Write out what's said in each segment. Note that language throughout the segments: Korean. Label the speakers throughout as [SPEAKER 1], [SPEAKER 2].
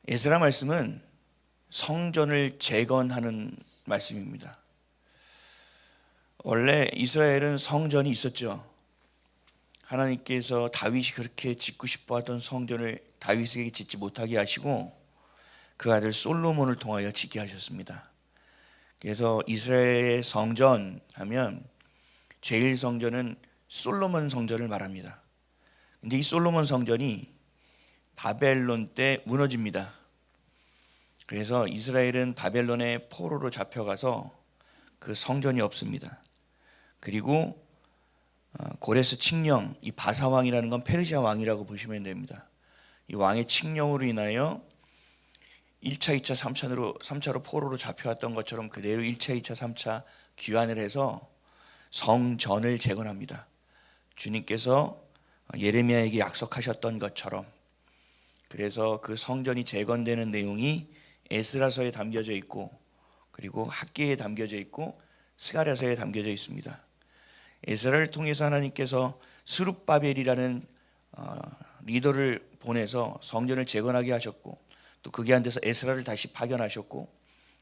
[SPEAKER 1] 에스라 말씀은 성전을 재건하는 말씀입니다. 원래 이스라엘은 성전이 있었죠. 하나님께서 다윗이 그렇게 짓고 싶어 하던 성전을 다윗에게 짓지 못하게 하시고 그 아들 솔로몬을 통하여 짓게 하셨습니다. 그래서 이스라엘의 성전 하면 제일 성전은 솔로몬 성전을 말합니다. 근데 이 솔로몬 성전이 바벨론 때 무너집니다. 그래서 이스라엘은 바벨론의 포로로 잡혀가서 그 성전이 없습니다. 그리고 고레스 칙령, 이 바사 왕이라는 건 페르시아 왕이라고 보시면 됩니다. 이 왕의 칙령으로 인하여 1차, 2차, 3차로 포로로 잡혀왔던 것처럼 그대로 1차, 2차, 3차 귀환을 해서 성전을 재건합니다. 주님께서 예레미야에게 약속하셨던 것처럼. 그래서 그 성전이 재건되는 내용이 에스라서에 담겨져 있고, 그리고 학기에 담겨져 있고, 스가랴서에 담겨져 있습니다. 에스라를 통해서 하나님께서 스룹바벨이라는 리더를 보내서 성전을 재건하게 하셨고, 또 그게 안 돼서 에스라를 다시 파견하셨고,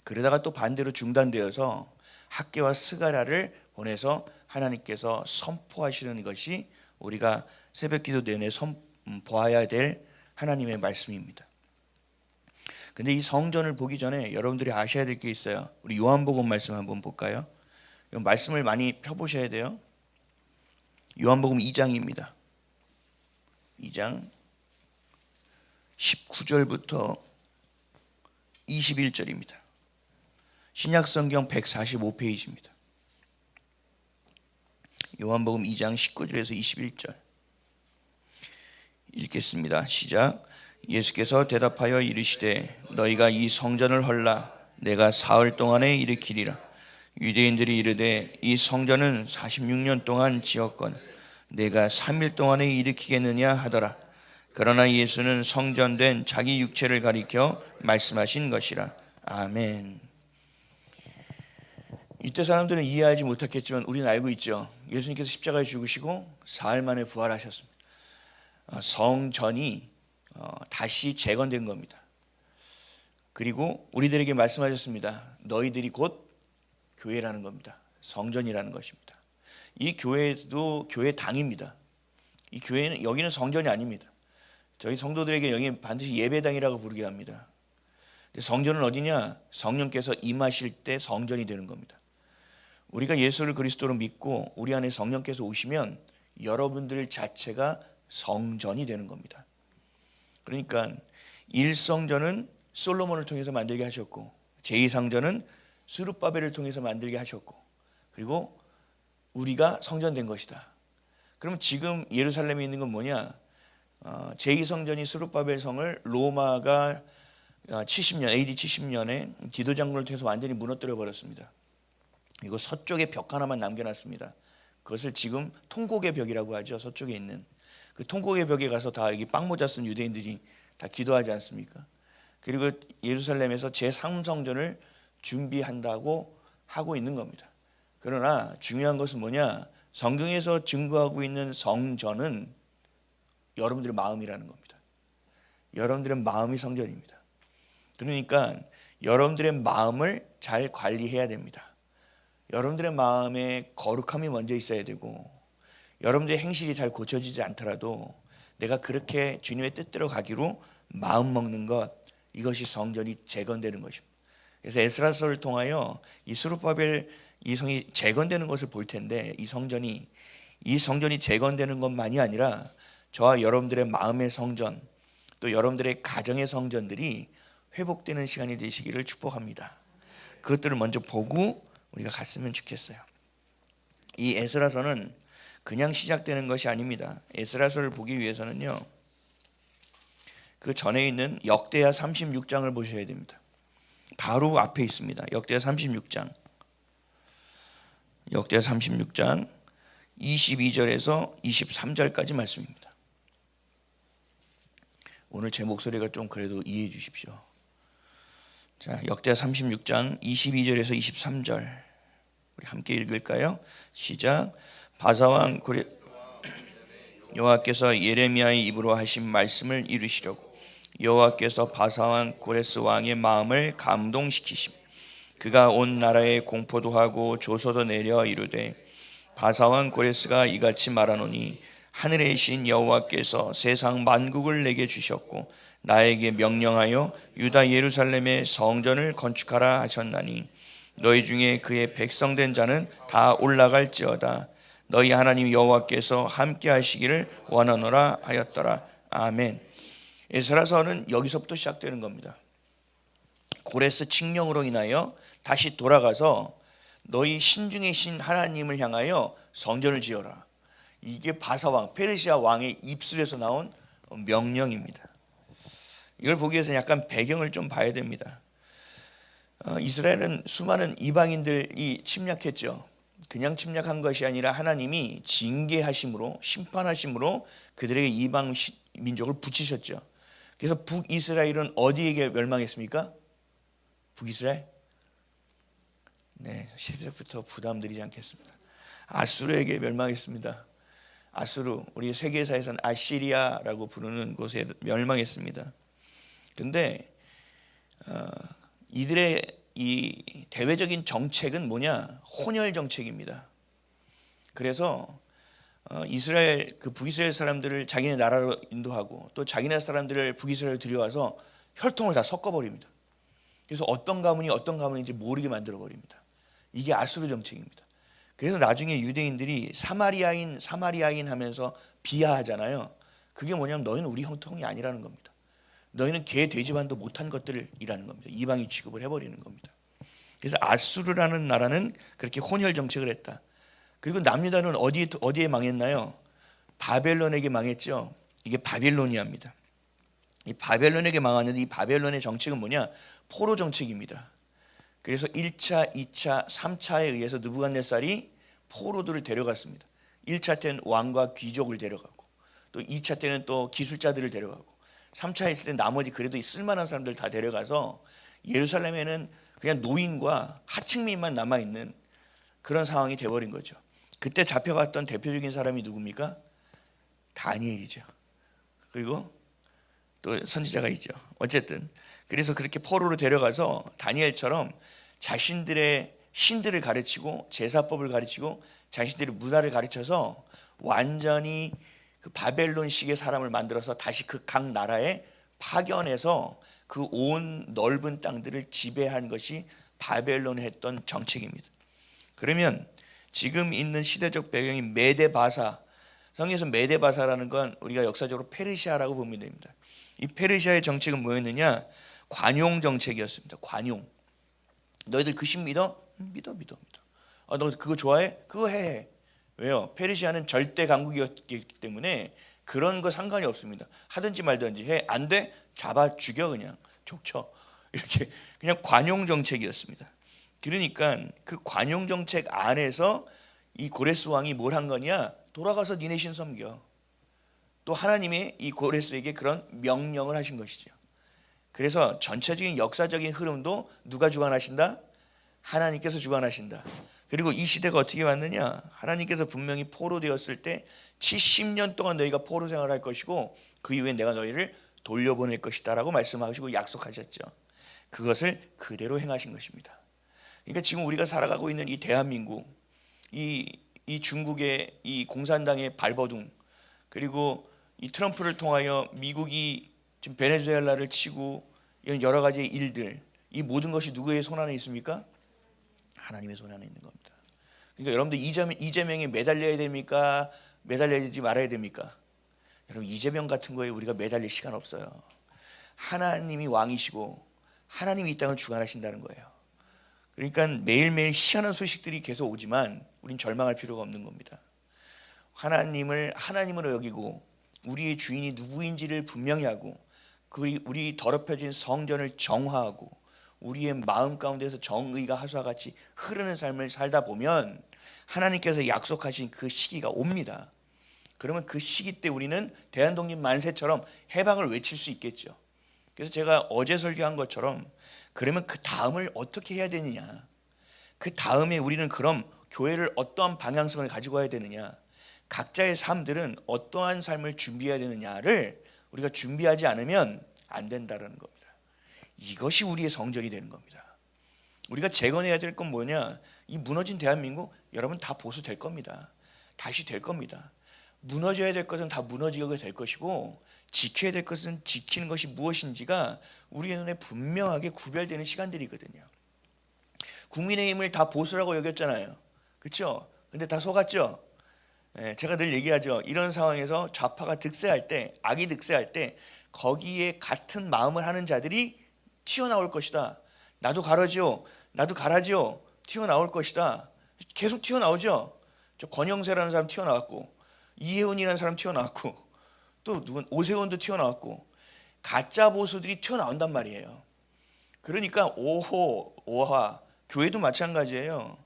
[SPEAKER 1] 그러다가 또 반대로 중단되어서 학기와 스가랴를 보내서 하나님께서 선포하시는 것이 우리가 새벽기도 내내 보아야 될 하나님의 말씀입니다. 근데 이 성전을 보기 전에 여러분들이 아셔야 될 게 있어요. 우리 요한복음 말씀 한번 볼까요? 말씀을 많이 펴보셔야 돼요. 요한복음 2장입니다. 2장 19절부터 21절입니다. 신약성경 145페이지입니다. 요한복음 2장 19절에서 21절 읽겠습니다. 시작. 예수께서 대답하여 이르시되 너희가 이 성전을 헐라 내가 사흘 동안에 일으키리라. 유대인들이 이르되 이 성전은 46년 동안 지었거늘 내가 3일 동안에 일으키겠느냐 하더라. 그러나 예수는 성전된 자기 육체를 가리켜 말씀하신 것이라. 아멘. 이때 사람들은 이해하지 못했겠지만 우리는 알고 있죠. 예수님께서 십자가에 죽으시고 사흘 만에 부활하셨습니다. 성전이 다시 재건된 겁니다. 그리고 우리들에게 말씀하셨습니다. 너희들이 곧 교회라는 겁니다. 성전이라는 것입니다. 이 교회도 교회 당입니다. 이 교회는 여기는 성전이 아닙니다. 저희 성도들에게 여기 반드시 예배당이라고 부르게 합니다. 성전은 어디냐? 성령께서 임하실 때 성전이 되는 겁니다. 우리가 예수를 그리스도로 믿고 우리 안에 성령께서 오시면 여러분들 자체가 성전이 되는 겁니다. 그러니까 1성전은 솔로몬을 통해서 만들게 하셨고, 제2성전은 스룹바벨을 통해서 만들게 하셨고, 그리고 우리가 성전된 것이다. 그럼 지금 예루살렘에 있는 건 뭐냐? 제2성전이 스룹바벨 성을 로마가 70년, AD 70년에 디도 장군을 통해서 완전히 무너뜨려 버렸습니다. 이거 서쪽에 벽 하나만 남겨놨습니다. 그것을 지금 통곡의 벽이라고 하죠. 서쪽에 있는 그 통곡의 벽에 가서 다 여기 빵모자 쓴 유대인들이 다 기도하지 않습니까? 그리고 예루살렘에서 제3성전을 준비한다고 하고 있는 겁니다. 그러나 중요한 것은 뭐냐? 성경에서 증거하고 있는 성전은 여러분들의 마음이라는 겁니다. 여러분들의 마음이 성전입니다. 그러니까 여러분들의 마음을 잘 관리해야 됩니다. 여러분들의 마음에 거룩함이 먼저 있어야 되고, 여러분들의 행실이 잘 고쳐지지 않더라도 내가 그렇게 주님의 뜻대로 가기로 마음 먹는 것, 이것이 성전이 재건되는 것입니다. 그래서 에스라서를 통하여 이 스룹바벨 이 성이 재건되는 것을 볼 텐데, 이 성전이 재건되는 것만이 아니라 저와 여러분들의 마음의 성전, 또 여러분들의 가정의 성전들이 회복되는 시간이 되시기를 축복합니다. 그것들을 먼저 보고 우리가 갔으면 좋겠어요. 이 에스라서는 그냥 시작되는 것이 아닙니다. 에스라서를 보기 위해서는요, 그 전에 있는 역대하 36장을 보셔야 됩니다. 바로 앞에 있습니다. 역대하 36장 22절에서 23절까지 말씀입니다. 오늘 제 목소리가 좀 그래도 이해해 주십시오. 자, 역대하 36장 22절에서 23절 우리 함께 읽을까요? 시작. 바사왕 여호와께서 예레미야의 입으로 하신 말씀을 이루시려고 여호와께서 바사왕 고레스 왕의 마음을 감동시키심. 그가 온 나라에 공포도 하고 조서도 내려 이르되 바사왕 고레스가 이같이 말하노니 하늘의 신 여호와께서 세상 만국을 내게 주셨고 나에게 명령하여 유다 예루살렘의 성전을 건축하라 하셨나니 너희 중에 그의 백성된 자는 다 올라갈지어다. 너희 하나님 여호와께서 함께 하시기를 원하노라 하였더라. 아멘. 에스라서는 여기서부터 시작되는 겁니다. 고레스 칙령으로 인하여 다시 돌아가서 너희 신중의 신 하나님을 향하여 성전을 지어라. 이게 바사왕 페르시아 왕의 입술에서 나온 명령입니다. 이걸 보기 위해서 약간 배경을 좀 봐야 됩니다. 이스라엘은 수많은 이방인들이 침략했죠. 그냥 침략한 것이 아니라 하나님이 징계하심으로 심판하심으로 그들에게 이방 민족을 붙이셨죠. 그래서 북이스라엘은 어디에게 멸망했습니까? 북이스라엘? 네, 10절부터 부담드리지 않겠습니다. 아수르에게 멸망했습니다. 아수르, 우리 세계사에서는 아시리아라고 부르는 곳에 멸망했습니다. 근데 이들의 이 대외적인 정책은 뭐냐? 혼혈 정책입니다. 그래서 이스라엘 그 북이스라엘 사람들을 자기네 나라로 인도하고 또 자기네 사람들을 북이스라엘로 들여와서 혈통을 다 섞어버립니다. 그래서 어떤 가문인지 모르게 만들어 버립니다. 이게 아수르 정책입니다. 그래서 나중에 유대인들이 사마리아인 하면서 비하하잖아요. 그게 뭐냐면 너희는 우리 형통이 아니라는 겁니다. 너희는 개 돼지반도 못한 것들이라는 겁니다. 이방인 취급을 해버리는 겁니다. 그래서 아수르라는 나라는 그렇게 혼혈 정책을 했다. 그리고 남유다는 어디에 망했나요? 바벨론에게 망했죠. 이게 바빌로니아입니다. 이 바벨론에게 망했는데 이 바벨론의 정책은 뭐냐? 포로 정책입니다. 그래서 1차, 2차, 3차에 의해서 느부갓네살이 포로들을 데려갔습니다. 1차 때는 왕과 귀족을 데려가고 또 2차 때는 또 기술자들을 데려가고 3차 했을 때 나머지 그래도 쓸만한 사람들 다 데려가서 예루살렘에는 그냥 노인과 하층민만 남아있는 그런 상황이 돼버린 거죠. 그때 잡혀갔던 대표적인 사람이 누굽니까? 다니엘이죠. 그리고 또 선지자가 있죠. 어쨌든 그래서 그렇게 포로로 데려가서 다니엘처럼 자신들의 신들을 가르치고 제사법을 가르치고 자신들의 문화를 가르쳐서 완전히 그 바벨론식의 사람을 만들어서 다시 그 각 나라에 파견해서 그 온 넓은 땅들을 지배한 것이 바벨론이 했던 정책입니다. 그러면 지금 있는 시대적 배경이 메데바사, 성경에서 메데바사라는 건 우리가 역사적으로 페르시아라고 보면 됩니다. 이 페르시아의 정책은 뭐였느냐? 관용 정책이었습니다. 관용. 너희들 그 신 믿어? 믿어. 너 그거 좋아해? 그거 해. 왜요? 페르시아는 절대 강국이었기 때문에 그런 거 상관이 없습니다. 하든지 말든지 해. 안 돼? 잡아 죽여 그냥. 족쳐. 이렇게 그냥 관용 정책이었습니다. 그러니까 그 관용 정책 안에서 이 고레스 왕이 뭘 한 거냐? 돌아가서 니네 신 섬겨. 또 하나님이 이 고레스에게 그런 명령을 하신 것이죠. 그래서 전체적인 역사적인 흐름도 누가 주관하신다? 하나님께서 주관하신다. 그리고 이 시대가 어떻게 왔느냐? 하나님께서 분명히 포로되었을 때 70년 동안 너희가 포로 생활할 것이고 그 이후에 내가 너희를 돌려보낼 것이다 라고 말씀하시고 약속하셨죠. 그것을 그대로 행하신 것입니다. 그러니까 지금 우리가 살아가고 있는 이 대한민국, 이 중국의 이 공산당의 발버둥, 그리고 이 트럼프를 통하여 미국이 지금 베네수엘라를 치고 이런 여러 가지 일들, 이 모든 것이 누구의 손 안에 있습니까? 하나님의 손 안에 있는 겁니다. 그러니까 여러분들 이재명에 매달려야 됩니까? 매달려야 되지 말아야 됩니까? 여러분 이재명 같은 거에 우리가 매달릴 시간 없어요. 하나님이 왕이시고 하나님이 이 땅을 주관하신다는 거예요. 그러니까 매일매일 희한한 소식들이 계속 오지만 우린 절망할 필요가 없는 겁니다. 하나님을 하나님으로 여기고 우리의 주인이 누구인지를 분명히 하고 우리 더럽혀진 성전을 정화하고 우리의 마음 가운데서 정의가 하수와 같이 흐르는 삶을 살다 보면 하나님께서 약속하신 그 시기가 옵니다. 그러면 그 시기 때 우리는 대한독립 만세처럼 해방을 외칠 수 있겠죠. 그래서 제가 어제 설교한 것처럼 그러면 그 다음을 어떻게 해야 되느냐, 그 다음에 우리는 그럼 교회를 어떠한 방향성을 가지고 와야 되느냐, 각자의 삶들은 어떠한 삶을 준비해야 되느냐를 우리가 준비하지 않으면 안 된다라는 겁니다. 이것이 우리의 성전이 되는 겁니다. 우리가 재건해야 될 건 뭐냐? 이 무너진 대한민국 여러분 다 보수될 겁니다. 다시 될 겁니다. 무너져야 될 것은 다 무너지게 될 것이고 지켜야 될 것은 지키는 것이 무엇인지가 우리의 눈에 분명하게 구별되는 시간들이거든요. 국민의힘을 다 보수라고 여겼잖아요. 그렇죠? 근데 다 속았죠? 제가 늘 얘기하죠. 이런 상황에서 좌파가 득세할 때, 악이 득세할 때 거기에 같은 마음을 하는 자들이 튀어나올 것이다. 나도 가라지요. 나도 가라지요. 튀어나올 것이다. 계속 튀어나오죠. 저 권영세라는 사람 튀어나왔고, 이혜훈이라는 사람 튀어나왔고, 또 누군 오세훈도 튀어나왔고, 가짜 보수들이 튀어나온단 말이에요. 그러니까 오호 오화 교회도 마찬가지예요.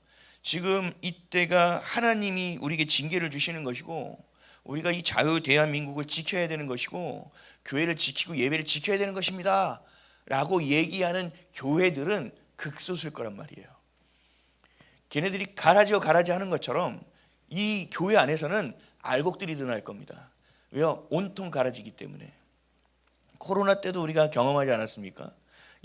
[SPEAKER 1] 지금 이때가 하나님이 우리에게 징계를 주시는 것이고 우리가 이 자유 대한민국을 지켜야 되는 것이고 교회를 지키고 예배를 지켜야 되는 것입니다 라고 얘기하는 교회들은 극소수일 거란 말이에요. 걔네들이 가라지요 가라지 하는 것처럼 이 교회 안에서는 알곡들이 드러날 겁니다. 왜요? 온통 가라지기 때문에. 코로나 때도 우리가 경험하지 않았습니까?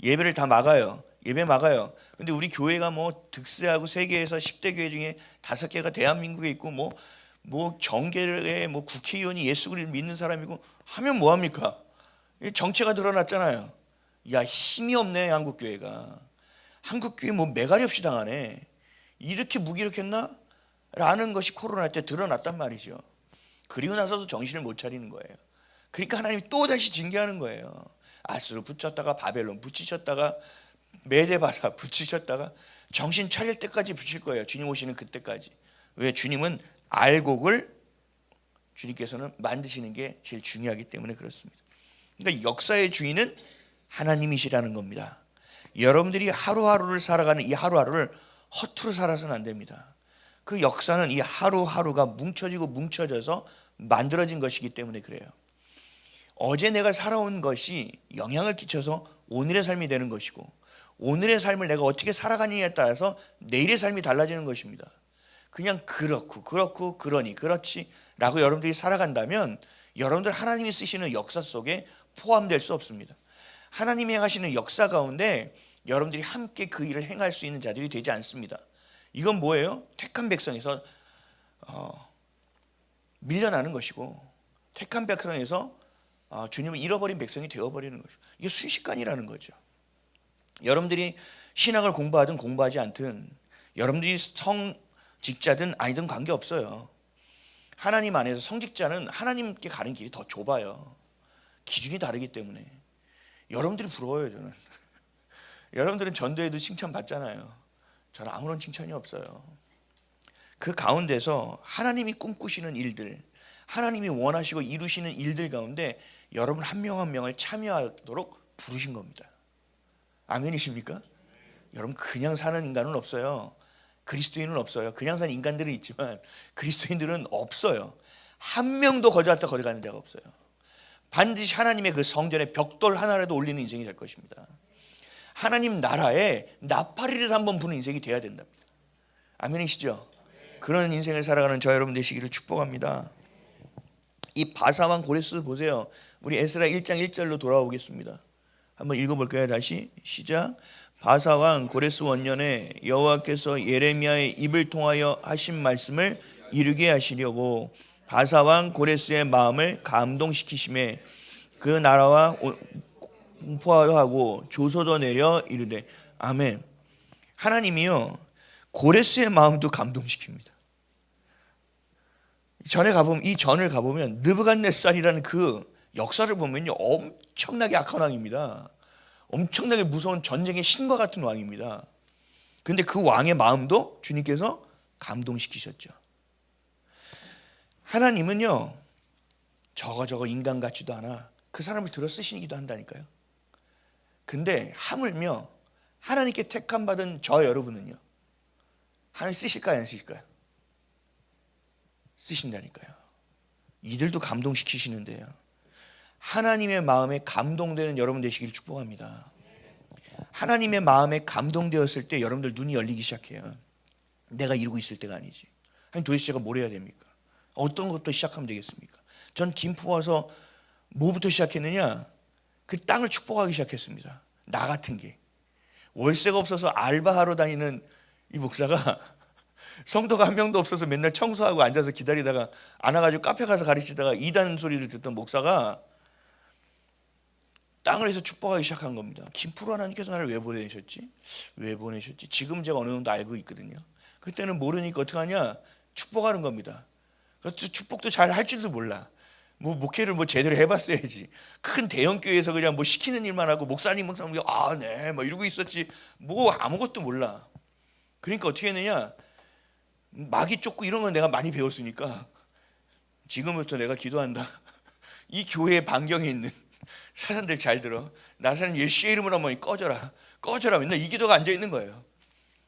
[SPEAKER 1] 예배를 다 막아요. 예배 막아요. 근데 우리 교회가 뭐 득세하고 세계에서 10대 교회 중에 5개가 대한민국에 있고 뭐 정계에 뭐 국회의원이 예수 그리스도를 믿는 사람이고 하면 뭐 합니까? 정체가 드러났잖아요. 야, 힘이 없네 한국 교회가. 한국 교회 뭐 매가리 없이 당하네. 이렇게 무기력했나? 라는 것이 코로나 때 드러났단 말이죠. 그리고 나서도 정신을 못 차리는 거예요. 그러니까 하나님이 또 다시 징계하는 거예요. 아스로 붙였다가 바벨론 붙이셨다가 메데바사 붙이셨다가 정신 차릴 때까지 붙일 거예요. 주님 오시는 그때까지. 왜? 주님은 알곡을 주님께서는 만드시는 게 제일 중요하기 때문에 그렇습니다. 그러니까 역사의 주인은 하나님이시라는 겁니다. 여러분들이 하루하루를 살아가는 이 하루하루를 허투루 살아서는 안 됩니다. 그 역사는 이 하루하루가 뭉쳐지고 뭉쳐져서 만들어진 것이기 때문에 그래요. 어제 내가 살아온 것이 영향을 끼쳐서 오늘의 삶이 되는 것이고 오늘의 삶을 내가 어떻게 살아가느냐에 따라서 내일의 삶이 달라지는 것입니다. 그냥 그렇고 그러니 그렇지 라고 여러분들이 살아간다면 여러분들 하나님이 쓰시는 역사 속에 포함될 수 없습니다. 하나님이 행하시는 역사 가운데 여러분들이 함께 그 일을 행할 수 있는 자들이 되지 않습니다. 이건 뭐예요? 택한 백성에서 밀려나는 것이고 택한 백성에서 주님을 잃어버린 백성이 되어버리는 거죠. 이게 순식간이라는 거죠. 여러분들이 신학을 공부하든 공부하지 않든 여러분들이 성직자든 아니든 관계없어요. 하나님 안에서 성직자는 하나님께 가는 길이 더 좁아요. 기준이 다르기 때문에. 여러분들이 부러워요. 저는. 여러분들은 전도에도 칭찬받잖아요. 저는 아무런 칭찬이 없어요. 그 가운데서 하나님이 꿈꾸시는 일들, 하나님이 원하시고 이루시는 일들 가운데 여러분 한 명 한 명을 참여하도록 부르신 겁니다. 아멘이십니까? 여러분 그냥 사는 인간은 없어요. 그리스도인은 없어요. 그냥 사는 인간들은 있지만 그리스도인들은 없어요. 한 명도 거기 갔다 거기 가는 자가 없어요. 반드시 하나님의 그 성전에 벽돌 하나라도 올리는 인생이 될 것입니다. 하나님 나라에 나팔이라도 한번 부는 인생이 돼야 된답니다. 아멘이시죠? 그런 인생을 살아가는 저 여러분 되시기를 축복합니다. 이 바사왕 고레스 보세요. 우리 에스라 1장 1절로 돌아오겠습니다. 한번 읽어볼까요? 다시 시작. 바사왕 고레스 원년에 여호와께서 예레미야의 입을 통하여 하신 말씀을 이루게 하시려고 바사왕 고레스의 마음을 감동시키심에 그 나라와 공포하고 조소도 내려 이르되 아멘. 하나님이요 고레스의 마음도 감동시킵니다. 이 전을 가보면 느부갓네살이라는 그 역사를 보면요 엄청나게 악한 왕입니다. 엄청나게 무서운 전쟁의 신과 같은 왕입니다. 그런데 그 왕의 마음도 주님께서 감동시키셨죠. 하나님은요 저거 인간 같지도 않아 그 사람을 들어 쓰시기도 한다니까요. 근데 하물며 하나님께 택함 받은 저 여러분은요 하나님 쓰실까요 안 쓰실까요? 쓰신다니까요. 이들도 감동시키시는데요. 하나님의 마음에 감동되는 여러분 되시기를 축복합니다. 하나님의 마음에 감동되었을 때 여러분들 눈이 열리기 시작해요. 내가 이루고 있을 때가 아니지. 아니 도대체 제가 뭘 해야 됩니까? 어떤 것부터 시작하면 되겠습니까? 전 김포 와서 뭐부터 시작했느냐? 그 땅을 축복하기 시작했습니다. 나 같은 게 월세가 없어서 알바하러 다니는 이 목사가 성도가 한 명도 없어서 맨날 청소하고 앉아서 기다리다가 안 와가지고 카페 가서 가르치다가 이단 소리를 듣던 목사가 땅을 해서 축복하기 시작한 겁니다. 김프로 하나님께서 나를 왜 보내셨지? 왜 보내셨지? 지금 제가 어느 정도 알고 있거든요. 그때는 모르니까 어떻게 하냐? 축복하는 겁니다. 축복도 잘 할 줄도 몰라. 뭐 목회를 뭐 제대로 해봤어야지. 큰 대형 교회에서 그냥 뭐 시키는 일만 하고 목사님 네, 뭐 이러고 있었지. 뭐 아무것도 몰라. 그러니까 어떻게 했느냐? 마귀 쫓고 이런 건 내가 많이 배웠으니까 지금부터 내가 기도한다. 이 교회 반경에 있는 사람들 잘 들어. 나사는 예수의 이름으로 한번 꺼져라. 꺼져라. 맨날 이 기도가 앉아 있는 거예요.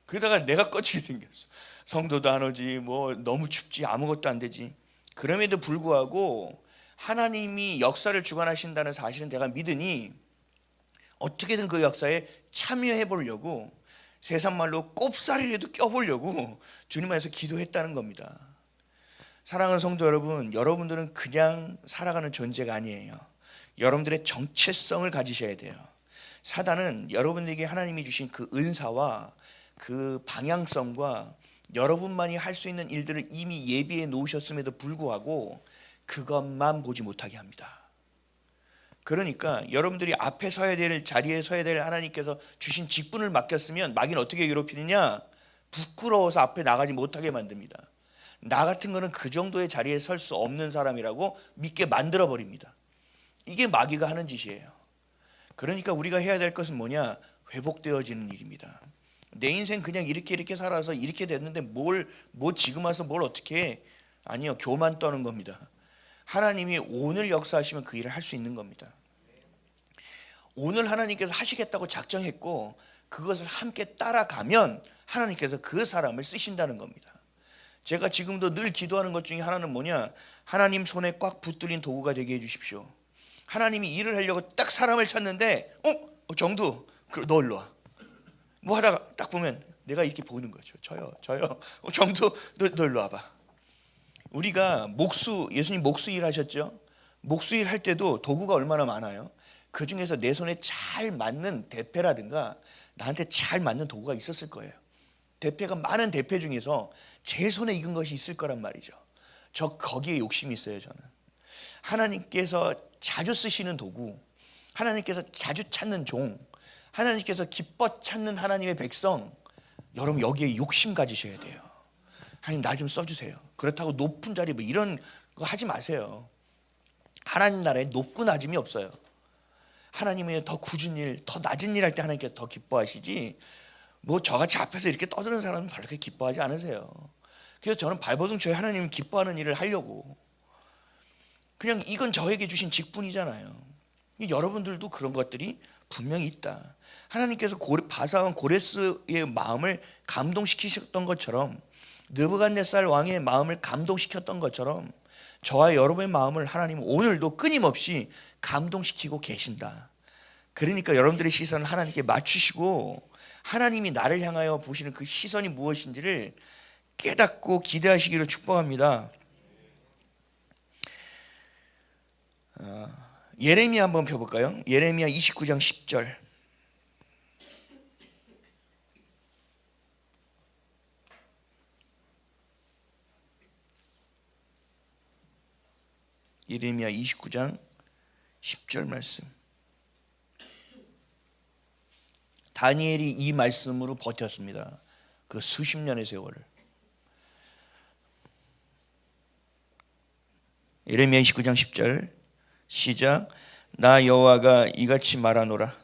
[SPEAKER 1] 그러다가 내가 꺼지게 생겼어. 성도도 안 오지, 뭐 너무 춥지, 아무것도 안 되지. 그럼에도 불구하고 하나님이 역사를 주관하신다는 사실은 제가 믿으니 어떻게든 그 역사에 참여해 보려고 세상 말로 꼽사리라도 껴보려고 주님 안에서 기도했다는 겁니다. 사랑하는 성도 여러분, 여러분들은 그냥 살아가는 존재가 아니에요. 여러분들의 정체성을 가지셔야 돼요. 사단은 여러분에게 하나님이 주신 그 은사와 그 방향성과 여러분만이 할 수 있는 일들을 이미 예비해 놓으셨음에도 불구하고 그것만 보지 못하게 합니다. 그러니까 여러분들이 앞에 서야 될 자리에 서야 될 하나님께서 주신 직분을 맡겼으면 마귀는 어떻게 괴롭히느냐? 부끄러워서 앞에 나가지 못하게 만듭니다. 나 같은 거는 그 정도의 자리에 설 수 없는 사람이라고 믿게 만들어 버립니다. 이게 마귀가 하는 짓이에요. 그러니까 우리가 해야 될 것은 뭐냐? 회복되어지는 일입니다. 내 인생 그냥 이렇게 살아서 이렇게 됐는데 뭐 지금 와서 뭘 어떻게 해? 아니요, 교만 떠는 겁니다. 하나님이 오늘 역사하시면 그 일을 할 수 있는 겁니다. 오늘 하나님께서 하시겠다고 작정했고 그것을 함께 따라가면 하나님께서 그 사람을 쓰신다는 겁니다. 제가 지금도 늘 기도하는 것 중에 하나는 뭐냐? 하나님 손에 꽉 붙들린 도구가 되게 해주십시오. 하나님이 일을 하려고 딱 사람을 찾는데 정두 너 일로 와. 뭐 하다가 딱 보면 내가 이렇게 보는 거죠. 저요. 정두 너 일로 와봐. 우리가 예수님 목수일 하셨죠? 목수일 할 때도 도구가 얼마나 많아요? 그 중에서 내 손에 잘 맞는 대패라든가 나한테 잘 맞는 도구가 있었을 거예요. 대패가 많은 대패 중에서 제 손에 익은 것이 있을 거란 말이죠. 거기에 욕심이 있어요. 저는 하나님께서 자주 쓰시는 도구, 하나님께서 자주 찾는 종, 하나님께서 기뻐 찾는 하나님의 백성, 여러분 여기에 욕심 가지셔야 돼요. 하나님 나 좀 써주세요. 그렇다고 높은 자리 뭐 이런 거 하지 마세요. 하나님 나라에 높고 낮음이 없어요. 하나님의 더 굳은 일, 더 낮은 일 할 때 하나님께서 더 기뻐하시지, 뭐 저같이 앞에서 이렇게 떠드는 사람은 별로 그렇게 기뻐하지 않으세요. 그래서 저는 발버둥 쳐요. 하나님 기뻐하는 일을 하려고. 그냥 이건 저에게 주신 직분이잖아요. 여러분들도 그런 것들이 분명히 있다. 하나님께서 바사왕 고레스의 마음을 감동시키셨던 것처럼, 느부갓네살 왕의 마음을 감동시켰던 것처럼 저와 여러분의 마음을 하나님은 오늘도 끊임없이 감동시키고 계신다. 그러니까 여러분들의 시선을 하나님께 맞추시고 하나님이 나를 향하여 보시는 그 시선이 무엇인지를 깨닫고 기대하시기를 축복합니다. 예레미야 한번 펴볼까요? 예레미야 29장 10절. 예레미야 29장 10절 말씀. 다니엘이 이 말씀으로 버텼습니다. 그 수십 년의 세월을. 예레미야 29장 10절 시작. 나 여호와가 이같이 말하노라.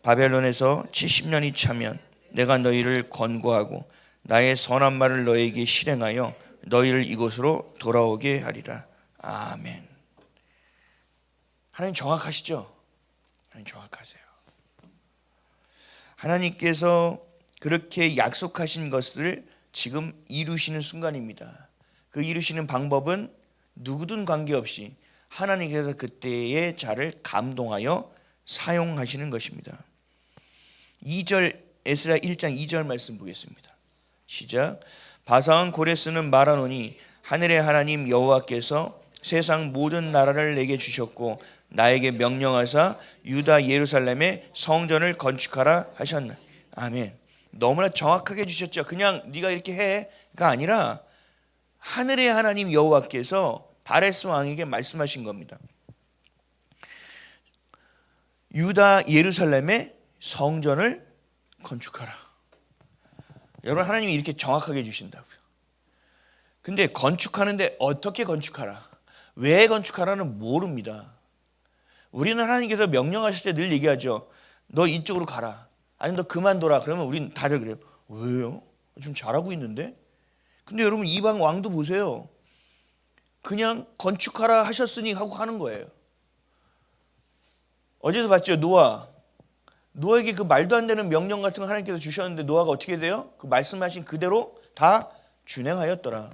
[SPEAKER 1] 바벨론에서 70년이 차면 내가 너희를 권고하고 나의 선한 말을 너희에게 실행하여 너희를 이곳으로 돌아오게 하리라. 아멘. 하나님 정확하시죠? 하나님 정확하세요. 하나님께서 그렇게 약속하신 것을 지금 이루시는 순간입니다. 그 이루시는 방법은 누구든 관계없이 하나님께서 그때의 자를 감동하여 사용하시는 것입니다. 2절 에스라 1장 2절 말씀 보겠습니다. 시작. 바사왕 고레스는 말하노니 하늘의 하나님 여호와께서 세상 모든 나라를 내게 주셨고 나에게 명령하사 유다 예루살렘에 성전을 건축하라 하셨나. 아멘. 너무나 정확하게 해주셨죠. 그냥 네가 이렇게 해가 아니라 하늘의 하나님 여호와께서 다레스 왕에게 말씀하신 겁니다. 유다 예루살렘에 성전을 건축하라. 여러분, 하나님이 이렇게 정확하게 해주신다고요. 근데 건축하는데 어떻게 건축하라, 왜 건축하라는 모릅니다. 우리는 하나님께서 명령하실 때 늘 얘기하죠. 너 이쪽으로 가라, 아니 너 그만둬라. 그러면 우린 다들 그래요. 왜요? 좀 잘하고 있는데? 근데 여러분, 이방 왕도 보세요. 그냥 건축하라 하셨으니 하고 하는 거예요. 어제도 봤죠. 노아에게 그 말도 안 되는 명령 같은 거 하나님께서 주셨는데 노아가 어떻게 돼요? 그 말씀하신 그대로 다 준행하였더라.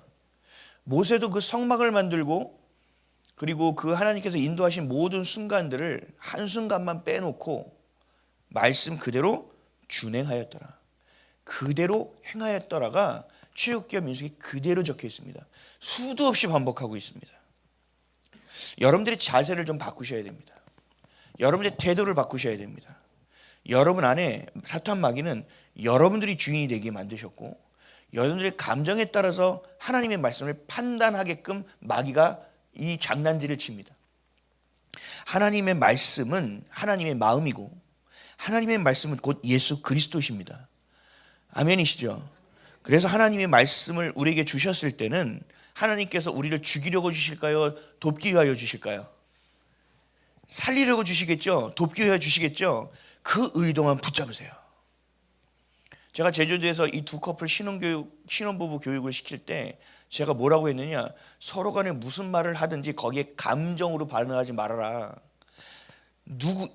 [SPEAKER 1] 모세도 그 성막을 만들고, 그리고 그 하나님께서 인도하신 모든 순간들을 한순간만 빼놓고 말씀 그대로 준행하였더라. 그대로 행하였더라가 출애굽기와 민수기 그대로 적혀 있습니다. 수도 없이 반복하고 있습니다. 여러분들의 자세를 좀 바꾸셔야 됩니다. 여러분들의 태도를 바꾸셔야 됩니다. 여러분 안에 사탄 마귀는 여러분들이 주인이 되게 만드셨고, 여러분들의 감정에 따라서 하나님의 말씀을 판단하게끔 마귀가 이 장난질을 칩니다. 하나님의 말씀은 하나님의 마음이고, 하나님의 말씀은 곧 예수 그리스도십니다. 아멘이시죠? 그래서 하나님의 말씀을 우리에게 주셨을 때는 하나님께서 우리를 죽이려고 주실까요? 돕기 위하여 주실까요? 살리려고 주시겠죠? 돕기 위하여 주시겠죠? 그 의도만 붙잡으세요. 제가 제주도에서 이 두 커플 신혼부부 교육을 시킬 때 제가 뭐라고 했느냐, 서로 간에 무슨 말을 하든지 거기에 감정으로 반응하지 말아라.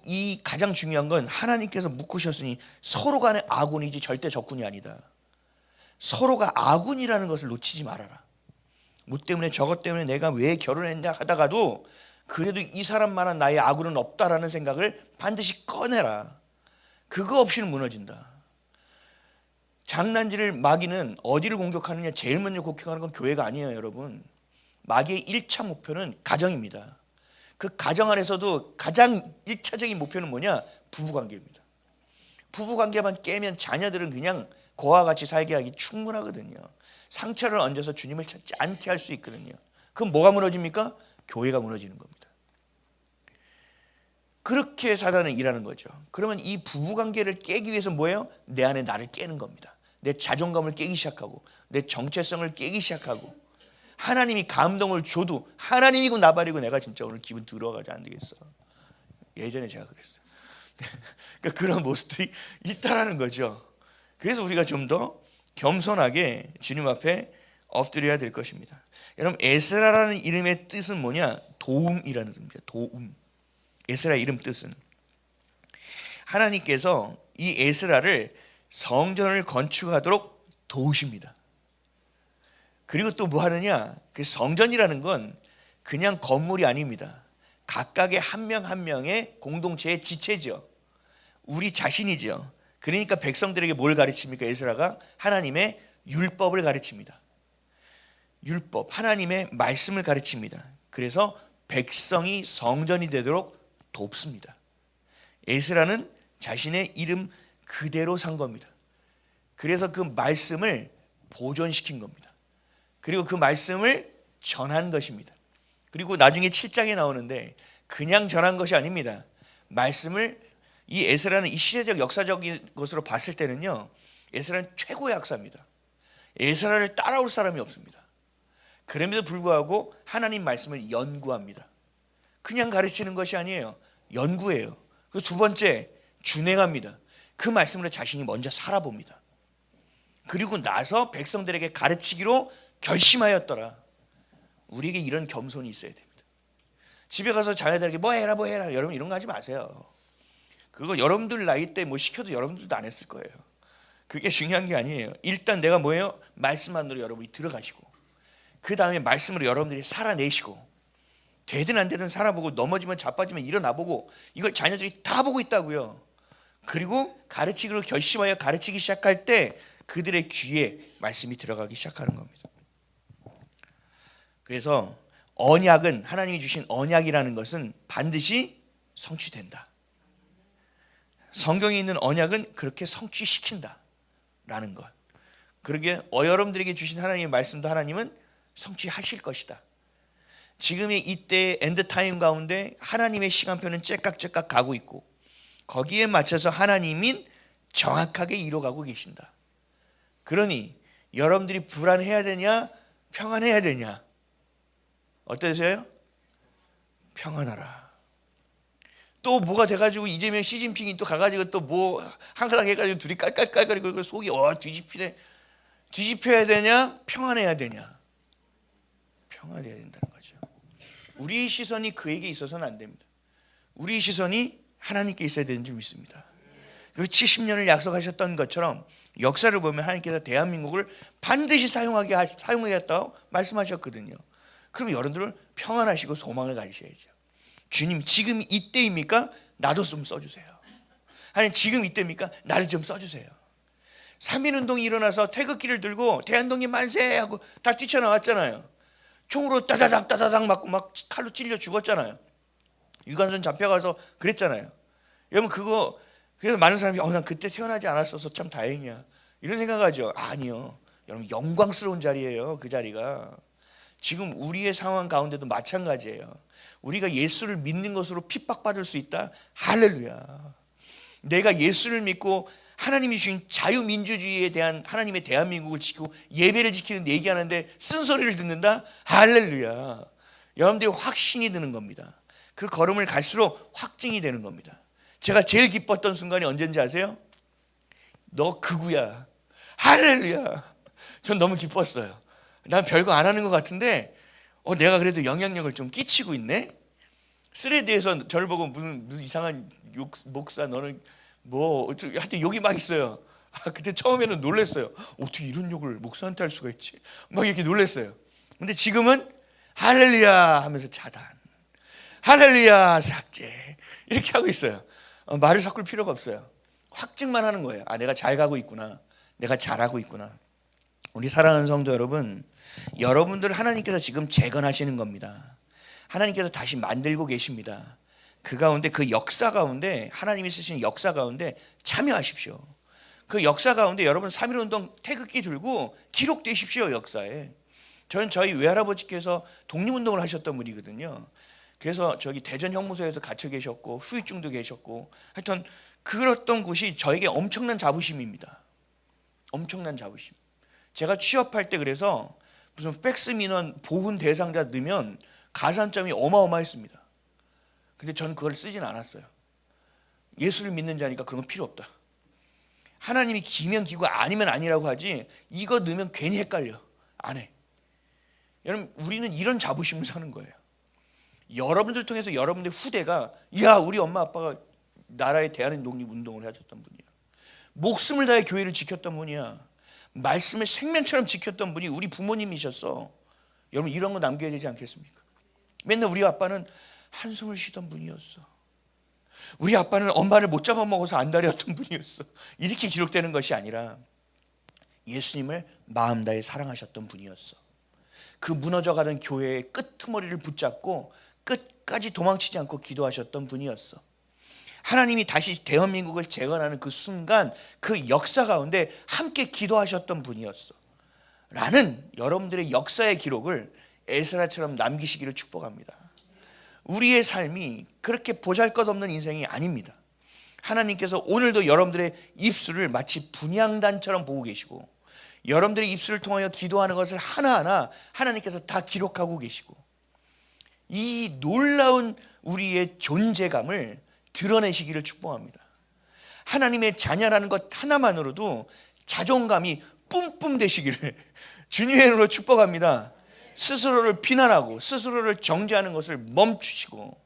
[SPEAKER 1] 이 가장 중요한 건 하나님께서 묶으셨으니 서로 간에 아군이지 절대 적군이 아니다. 서로가 아군이라는 것을 놓치지 말아라. 뭐 때문에 저것 때문에 내가 왜 결혼했냐 하다가도 그래도 이 사람만한 나의 아군은 없다라는 생각을 반드시 꺼내라. 그거 없이는 무너진다. 장난질을 마귀는 어디를 공격하느냐, 제일 먼저 공격하는 건 교회가 아니에요, 여러분. 마귀의 1차 목표는 가정입니다. 그 가정 안에서도 가장 1차적인 목표는 뭐냐? 부부관계입니다. 부부관계만 깨면 자녀들은 그냥 고와 같이 살게 하기 충분하거든요. 상처를 얹어서 주님을 찾지 않게 할 수 있거든요. 그럼 뭐가 무너집니까? 교회가 무너지는 겁니다. 그렇게 사단은 일하는 거죠. 그러면 이 부부관계를 깨기 위해서 뭐예요? 내 안에 나를 깨는 겁니다. 내 자존감을 깨기 시작하고, 내 정체성을 깨기 시작하고, 하나님이 감동을 줘도 하나님이고 나발이고 내가 진짜 오늘 기분 들어가지 안 되겠어. 예전에 제가 그랬어요. 그러니까 그런 모습들이 있다라는 거죠. 그래서 우리가 좀 더 겸손하게 주님 앞에 엎드려야 될 것입니다. 여러분, 에스라라는 이름의 뜻은 뭐냐? 도움이라는 뜻입니다. 도움. 에스라 이름 뜻은 하나님께서 이 에스라를 성전을 건축하도록 도우십니다. 그리고 또 뭐 하느냐? 그 성전이라는 건 그냥 건물이 아닙니다. 각각의 한 명 한 명의 공동체의 지체죠. 우리 자신이죠. 그러니까 백성들에게 뭘 가르칩니까? 에스라가 하나님의 율법을 가르칩니다. 율법, 하나님의 말씀을 가르칩니다. 그래서 백성이 성전이 되도록 돕습니다. 에스라는 자신의 이름 그대로 산 겁니다. 그래서 그 말씀을 보존시킨 겁니다. 그리고 그 말씀을 전한 것입니다. 그리고 나중에 7장에 나오는데 그냥 전한 것이 아닙니다. 말씀을, 이 에스라는 이 시대적 역사적인 것으로 봤을 때는요, 에스라는 최고의 학사입니다. 에스라를 따라올 사람이 없습니다. 그럼에도 불구하고 하나님 말씀을 연구합니다. 그냥 가르치는 것이 아니에요. 연구해요. 그 두 번째, 준행합니다. 그 말씀으로 자신이 먼저 살아봅니다. 그리고 나서 백성들에게 가르치기로 결심하였더라. 우리에게 이런 겸손이 있어야 됩니다. 집에 가서 자녀들에게 뭐 해라 뭐 해라, 여러분 이런 거 하지 마세요. 그거 여러분들 나이 때 뭐 시켜도 여러분들도 안 했을 거예요. 그게 중요한 게 아니에요. 일단 내가 뭐예요? 말씀 안으로 여러분이 들어가시고, 그 다음에 말씀으로 여러분들이 살아내시고, 되든 안 되든 살아보고, 넘어지면 자빠지면 일어나보고, 이걸 자녀들이 다 보고 있다고요. 그리고 가르치기로 결심하여 가르치기 시작할 때 그들의 귀에 말씀이 들어가기 시작하는 겁니다. 그래서 언약은, 하나님이 주신 언약이라는 것은 반드시 성취된다. 성경에 있는 언약은 그렇게 성취시킨다 라는 것. 그러게 여러분들에게 주신 하나님의 말씀도 하나님은 성취하실 것이다. 지금의 이때의 엔드타임 가운데 하나님의 시간표는 째깍째깍 가고 있고 거기에 맞춰서 하나님이 정확하게 이뤄가고 계신다. 그러니 여러분들이 불안해야 되냐 평안해야 되냐? 어떠세요? 평안하라. 또 뭐가 돼가지고 이재명 시진핑이 또 가가지고 또 뭐 한가닥 해가지고 둘이 깔깔깔거리고 속이 뒤집히네. 뒤집혀야 되냐 평안해야 되냐? 평안해야 된다는 거죠. 우리 시선이 그에게 있어서는 안 됩니다. 우리 시선이 하나님께 있어야 되는 줄 믿습니다. 그리고 70년을 약속하셨던 것처럼 역사를 보면 하나님께서 대한민국을 반드시 사용하겠다고 말씀하셨거든요. 그럼 여러분들은 평안하시고 소망을 가지셔야죠. 주님 지금 이때입니까? 나도 좀 써주세요. 아니 지금 이때입니까? 나를 좀 써주세요. 3.1운동이 일어나서 태극기를 들고 대한독립 만세 하고 다 뛰쳐나왔잖아요. 총으로 따다닥 맞고 막 칼로 찔려 죽었잖아요. 유관순 잡혀가서 그랬잖아요. 여러분 그거 그래서 많은 사람이 난 그때 태어나지 않았어서 참 다행이야 이런 생각하죠. 아니요. 여러분 영광스러운 자리예요. 그 자리가 지금 우리의 상황 가운데도 마찬가지예요. 우리가 예수를 믿는 것으로 핍박받을 수 있다. 할렐루야. 내가 예수를 믿고 하나님이 주신 자유민주주의에 대한 하나님의 대한민국을 지키고 예배를 지키는 얘기하는데 쓴소리를 듣는다. 할렐루야. 여러분들이 확신이 드는 겁니다. 그 걸음을 갈수록 확증이 되는 겁니다. 제가 제일 기뻤던 순간이 언제인지 아세요? 너 극우야. 할렐루야. 전 너무 기뻤어요. 난 별거 안 하는 것 같은데 내가 그래도 영향력을 좀 끼치고 있네. 스레드에서 저를 보고 무슨 이상한 목사 너는 뭐 하여튼 욕이 막 있어요. 그때 처음에는 놀랐어요. 어떻게 이런 욕을 목사한테 할 수가 있지? 막 이렇게 놀랐어요. 근데 지금은 할렐루야 하면서 차단, 할렐루야 삭제 이렇게 하고 있어요. 말을 섞을 필요가 없어요. 확증만 하는 거예요. 내가 잘 가고 있구나. 내가 잘하고 있구나. 우리 사랑하는 성도 여러분, 여러분들 하나님께서 지금 재건하시는 겁니다. 하나님께서 다시 만들고 계십니다. 그 가운데 그 역사 가운데 하나님이 쓰시는 역사 가운데 참여하십시오. 그 역사 가운데 여러분 3.1운동 태극기 들고 기록되십시오. 역사에. 저는 저희 외할아버지께서 독립운동을 하셨던 분이거든요. 그래서 저기 대전 형무소에서 갇혀 계셨고 후유증도 계셨고 하여튼 그랬던 곳이 저에게 엄청난 자부심입니다. 엄청난 자부심. 제가 취업할 때 그래서 무슨 팩스 민원 보훈 대상자 넣으면 가산점이 어마어마했습니다. 근데 저는 그걸 쓰진 않았어요. 예수를 믿는 자니까 그런 건 필요 없다. 하나님이 기면 기고 아니면 아니라고 하지 이거 넣으면 괜히 헷갈려. 안 해. 여러분 우리는 이런 자부심을 사는 거예요. 여러분들 통해서 여러분들 후대가 우리 엄마 아빠가 나라의 대한독립 운동을 하셨던 분이야. 목숨을 다해 교회를 지켰던 분이야. 말씀을 생명처럼 지켰던 분이 우리 부모님이셨어. 여러분 이런 거 남겨야 되지 않겠습니까? 맨날 우리 아빠는 한숨을 쉬던 분이었어. 우리 아빠는 엄마를 못 잡아먹어서 안달이었던 분이었어. 이렇게 기록되는 것이 아니라 예수님을 마음 다해 사랑하셨던 분이었어. 그 무너져가는 교회의 끄트머리를 붙잡고 끝까지 도망치지 않고 기도하셨던 분이었어. 하나님이 다시 대한민국을 재건하는 그 순간 그 역사 가운데 함께 기도하셨던 분이었어 라는 여러분들의 역사의 기록을 에스라처럼 남기시기를 축복합니다. 우리의 삶이 그렇게 보잘것없는 인생이 아닙니다. 하나님께서 오늘도 여러분들의 입술을 마치 분향단처럼 보고 계시고 여러분들의 입술을 통하여 기도하는 것을 하나하나 하나님께서 다 기록하고 계시고 이 놀라운 우리의 존재감을 드러내시기를 축복합니다. 하나님의 자녀라는 것 하나만으로도 자존감이 뿜뿜 되시기를 주님의 이름으로 축복합니다. 스스로를 비난하고 스스로를 정죄하는 것을 멈추시고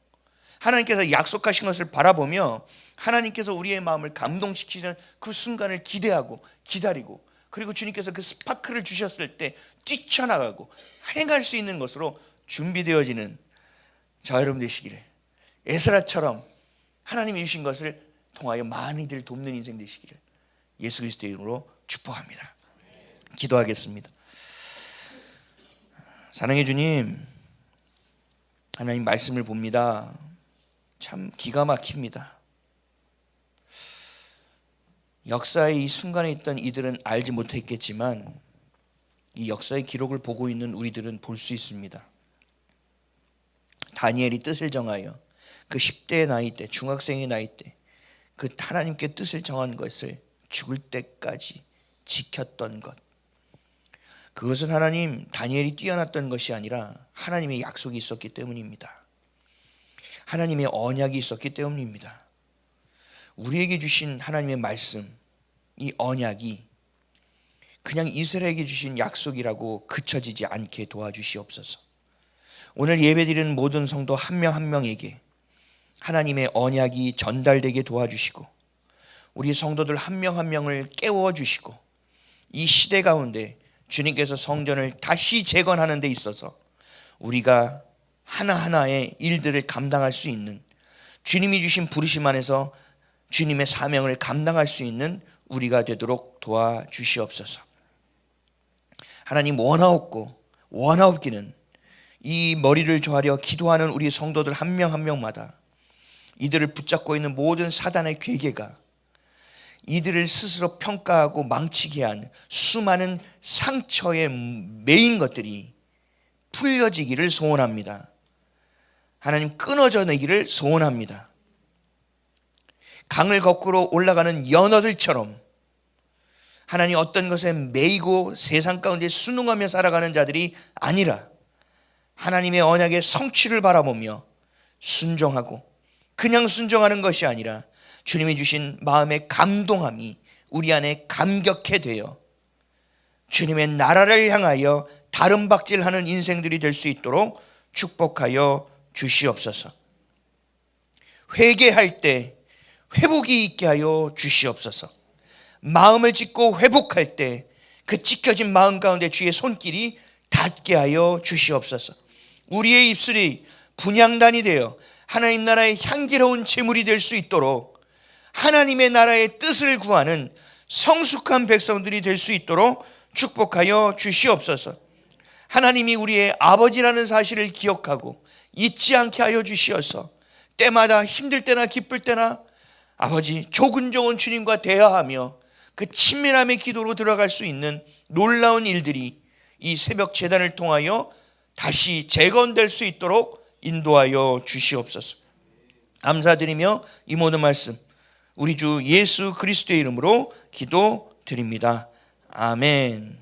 [SPEAKER 1] 하나님께서 약속하신 것을 바라보며 하나님께서 우리의 마음을 감동시키는 그 순간을 기대하고 기다리고 그리고 주님께서 그 스파크를 주셨을 때 뛰쳐나가고 행할 수 있는 것으로 준비되어지는 저 여러분 되시기를 에스라처럼 하나님이 주신 것을 통하여 많은 이들을 돕는 인생 되시기를 예수 그리스도의 이름으로 축복합니다. 기도하겠습니다. 사랑의 주님, 하나님 말씀을 봅니다. 참 기가 막힙니다. 역사의 이 순간에 있던 이들은 알지 못했겠지만 이 역사의 기록을 보고 있는 우리들은 볼 수 있습니다. 다니엘이 뜻을 정하여 그 10대의 나이 때, 중학생의 나이 때 그 하나님께 뜻을 정한 것을 죽을 때까지 지켰던 것, 그것은 하나님, 다니엘이 뛰어났던 것이 아니라 하나님의 약속이 있었기 때문입니다. 하나님의 언약이 있었기 때문입니다. 우리에게 주신 하나님의 말씀, 이 언약이 그냥 이스라엘에게 주신 약속이라고 그쳐지지 않게 도와주시옵소서. 오늘 예배드리는 모든 성도 한 명 한 명에게 하나님의 언약이 전달되게 도와주시고 우리 성도들 한 명 한 명을 깨워주시고 이 시대 가운데 주님께서 성전을 다시 재건하는 데 있어서 우리가 하나하나의 일들을 감당할 수 있는, 주님이 주신 부르심 안에서 주님의 사명을 감당할 수 있는 우리가 되도록 도와주시옵소서. 하나님, 원하옵기는 이 머리를 조아려 기도하는 우리 성도들 한 명 한 명마다 이들을 붙잡고 있는 모든 사단의 괴계가 이들을 스스로 평가하고 망치게 한 수많은 상처에 매인 것들이 풀려지기를 소원합니다. 하나님, 끊어져 내기를 소원합니다. 강을 거꾸로 올라가는 연어들처럼 하나님, 어떤 것에 매이고 세상 가운데 순응하며 살아가는 자들이 아니라 하나님의 언약의 성취를 바라보며 순종하고, 그냥 순종하는 것이 아니라 주님이 주신 마음의 감동함이 우리 안에 감격해 되어 주님의 나라를 향하여 다름박질하는 인생들이 될 수 있도록 축복하여 주시옵소서. 회개할 때 회복이 있게 하여 주시옵소서. 마음을 찢고 회복할 때 그 찢겨진 마음 가운데 주의 손길이 닿게 하여 주시옵소서. 우리의 입술이 분향단이 되어 하나님 나라의 향기로운 제물이 될 수 있도록, 하나님의 나라의 뜻을 구하는 성숙한 백성들이 될 수 있도록 축복하여 주시옵소서. 하나님이 우리의 아버지라는 사실을 기억하고 잊지 않게 하여 주시어서 때마다 힘들 때나 기쁠 때나 아버지, 조근조근 주님과 대화하며 그 친밀함의 기도로 들어갈 수 있는 놀라운 일들이 이 새벽 제단을 통하여 다시 재건될 수 있도록 인도하여 주시옵소서. 감사드리며 이 모든 말씀 우리 주 예수 그리스도의 이름으로 기도드립니다. 아멘.